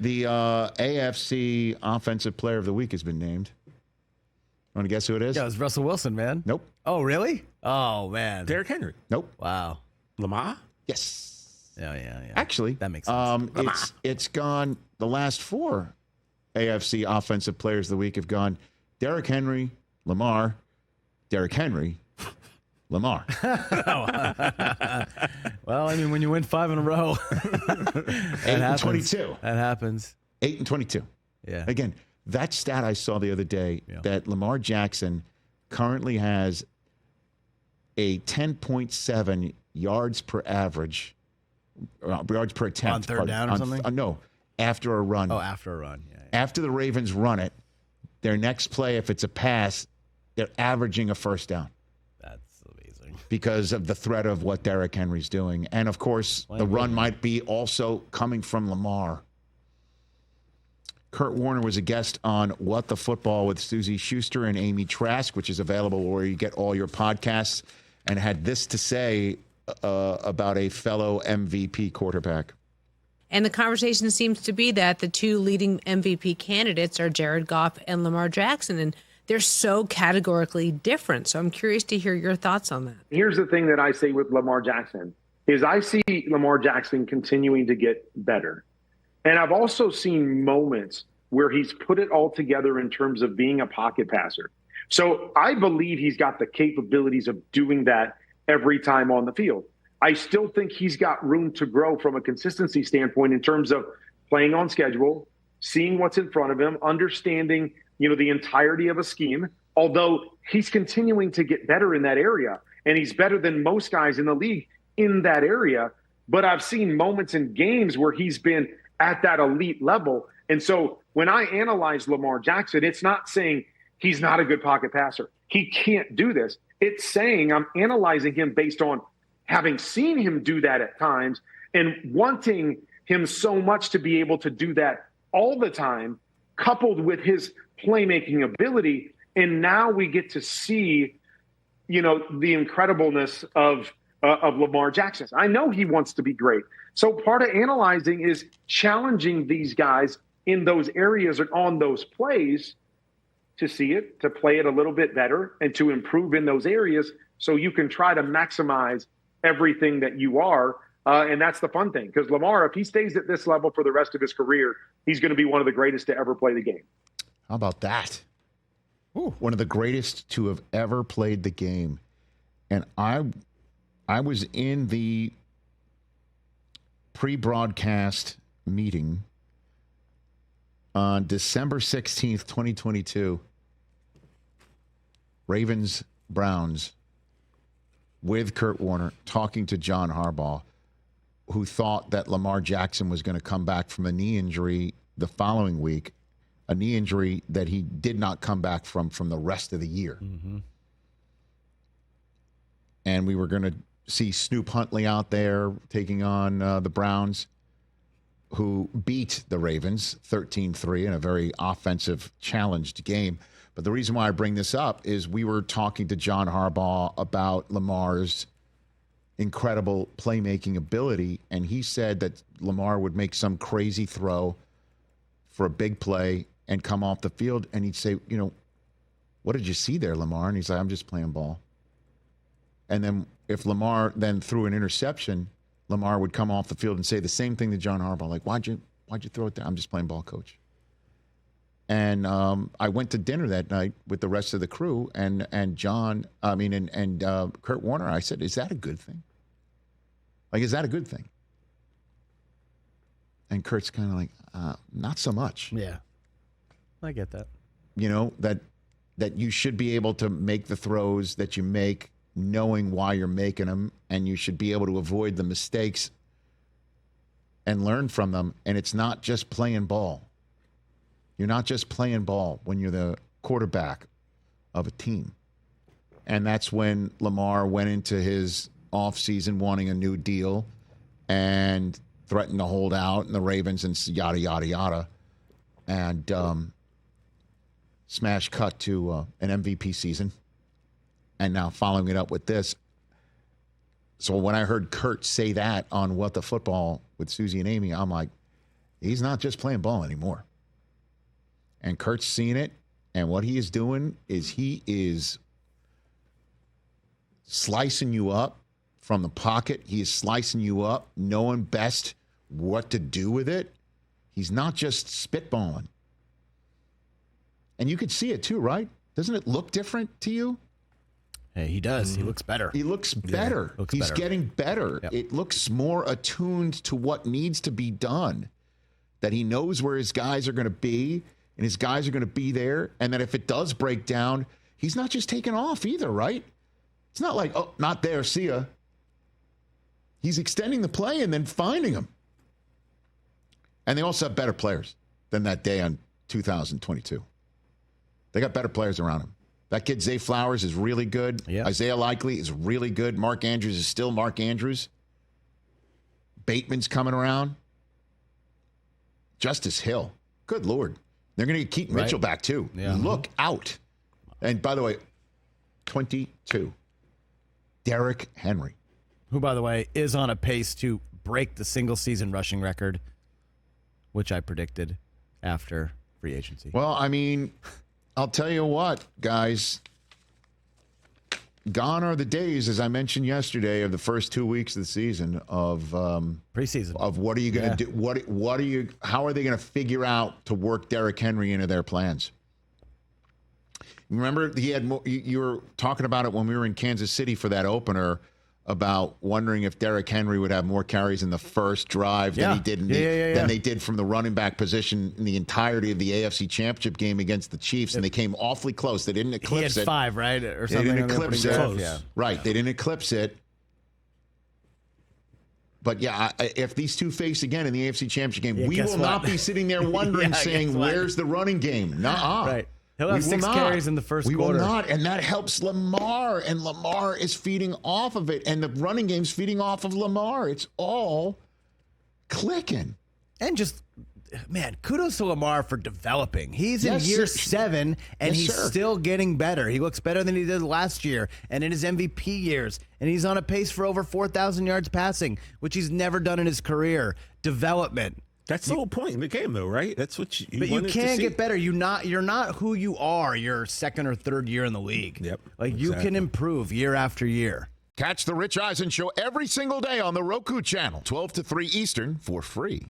The AFC Offensive Player of the Week has been named. Want to guess who it is? Yeah, it was Russell Wilson, man. Nope. Oh, really? Oh, man. Derrick Henry. Nope. Wow. Lamar? Yes. Yeah. Actually, that makes sense. It's gone. The last 4 AFC Offensive Players of the Week have gone Derrick Henry, Lamar, Derrick Henry, Lamar. Well, I mean, when you win 5 in a row, 8 and 22. That happens. 8 and 22. Yeah. Again, that stat I saw the other day, that Lamar Jackson currently has a 10.7 yards per average, yards per attempt. On third down or something? No, after a run. Oh, after a run. Yeah. After the Ravens run it, their next play, if it's a pass, they're averaging a first down. That's amazing. Because of the threat of what Derrick Henry's doing. And, of course, the run might be also coming from Lamar. Kurt Warner was a guest on What the Football with Susie Schuster and Amy Trask, which is available where you get all your podcasts, and had this to say about a fellow MVP quarterback. And the conversation seems to be that the 2 leading MVP candidates are Jared Goff and Lamar Jackson, and they're so categorically different. So I'm curious to hear your thoughts on that. Here's the thing that I say with Lamar Jackson is I see Lamar Jackson continuing to get better. And I've also seen moments where he's put it all together in terms of being a pocket passer. So I believe he's got the capabilities of doing that every time on the field. I still think he's got room to grow from a consistency standpoint in terms of playing on schedule, seeing what's in front of him, understanding, the entirety of a scheme, although he's continuing to get better in that area. And he's better than most guys in the league in that area. But I've seen moments in games where he's been at that elite level. And so when I analyze Lamar Jackson, it's not saying he's not a good pocket passer. He can't do this. It's saying I'm analyzing him based on having seen him do that at times and wanting him so much to be able to do that all the time, coupled with his playmaking ability. And now we get to see, the incredibleness of Lamar Jackson. I know he wants to be great. So part of analyzing is challenging these guys in those areas or on those plays to see it, to play it a little bit better, and to improve in those areas so you can try to maximize everything that you are. And that's the fun thing, because Lamar, if he stays at this level for the rest of his career, he's going to be one of the greatest to ever play the game. How about that? Ooh. One of the greatest to have ever played the game. And I was in the pre-broadcast meeting on December 16th, 2022, Ravens-Browns, with Kurt Warner, talking to John Harbaugh, who thought that Lamar Jackson was going to come back from a knee injury the following week, a knee injury that he did not come back from the rest of the year. Mm-hmm. And we were going to see Snoop Huntley out there taking on the Browns, who beat the Ravens 13-3 in a very offensive, challenged game. But the reason why I bring this up is we were talking to John Harbaugh about Lamar's incredible playmaking ability, and he said that Lamar would make some crazy throw for a big play and come off the field, and he'd say, what did you see there, Lamar? And he's like, I'm just playing ball. And then if Lamar then threw an interception, Lamar would come off the field and say the same thing to John Harbaugh, like, why'd you throw it there? I'm just playing ball, coach. And I went to dinner that night with the rest of the crew, and Kurt Warner. I said, "Is that a good thing? Like, is that a good thing?" And Kurt's kind of like, "Not so much." Yeah, I get that. That you should be able to make the throws that you make, knowing why you're making them, and you should be able to avoid the mistakes and learn from them. And it's not just playing ball. You're not just playing ball when you're the quarterback of a team. And that's when Lamar went into his offseason wanting a new deal and threatened to hold out, and the Ravens and yada, yada, yada. And smash cut to an MVP season. And now following it up with this. So when I heard Kurt say that on What the Football with Susie and Amy, I'm like, He's not just playing ball anymore. And Kurt's seen it, and what he is doing is he is slicing you up from the pocket. He is slicing you up, knowing best what to do with it. He's not just spitballing. And you could see it too, right? Doesn't it look different to you? Hey, he does. He looks better. He looks better. Looks He's better. getting better. Yep. It looks more attuned to what needs to be done, that he knows where his guys are going to be, and his guys are going to be there, and that if it does break down, he's not just taking off either, right? It's not like, oh, not there, see ya. He's extending the play and then finding them. And they also have better players than that day on 2022. They got better players around him. That kid, Zay Flowers, is really good. Yeah. Isaiah Likely is really good. Mark Andrews is still Mark Andrews. Bateman's coming around. Justice Hill. Good Lord. They're going to get Keaton Mitchell back, too. Yeah. Look out. And by the way, 22. Derrick Henry. Who, by the way, is on a pace to break the single-season rushing record, which I predicted after free agency. Well, I mean, I'll tell you what, guys. Gone are the days, as I mentioned yesterday, of the first 2 weeks of the season of preseason. Of what are you going to do? What are you? How are they going to figure out to work Derrick Henry into their plans? Remember, he had. You were talking about it when we were in Kansas City for that opener, about wondering if Derrick Henry would have more carries in the first drive than he did than they did from the running back position in the entirety of the AFC Championship game against the Chiefs, and they came awfully close. They didn't eclipse it. He had 5, right, or something. They didn't eclipse it. Yeah. Right, they didn't eclipse it. But yeah, if these two face again in the AFC Championship game, we will not be sitting there wondering, saying, "Where's the running game?" Nuh-uh. Right. He'll have 6 carries in the first quarter. We will not, and that helps Lamar, and Lamar is feeding off of it, and the running game's feeding off of Lamar. It's all clicking. And just, man, kudos to Lamar for developing. He's in year 7, and he's still getting better. He looks better than he did last year and in his MVP years, and he's on a pace for over 4,000 yards passing, which he's never done in his career. Development. That's the whole point in the game, though, right? That's what you But you wanted can to see. get better. You're not who you are your second or third year in the league. Yep. Like, you can improve year after year. Catch the Rich Eisen Show every single day on the Roku Channel, 12 to 3 Eastern, for free.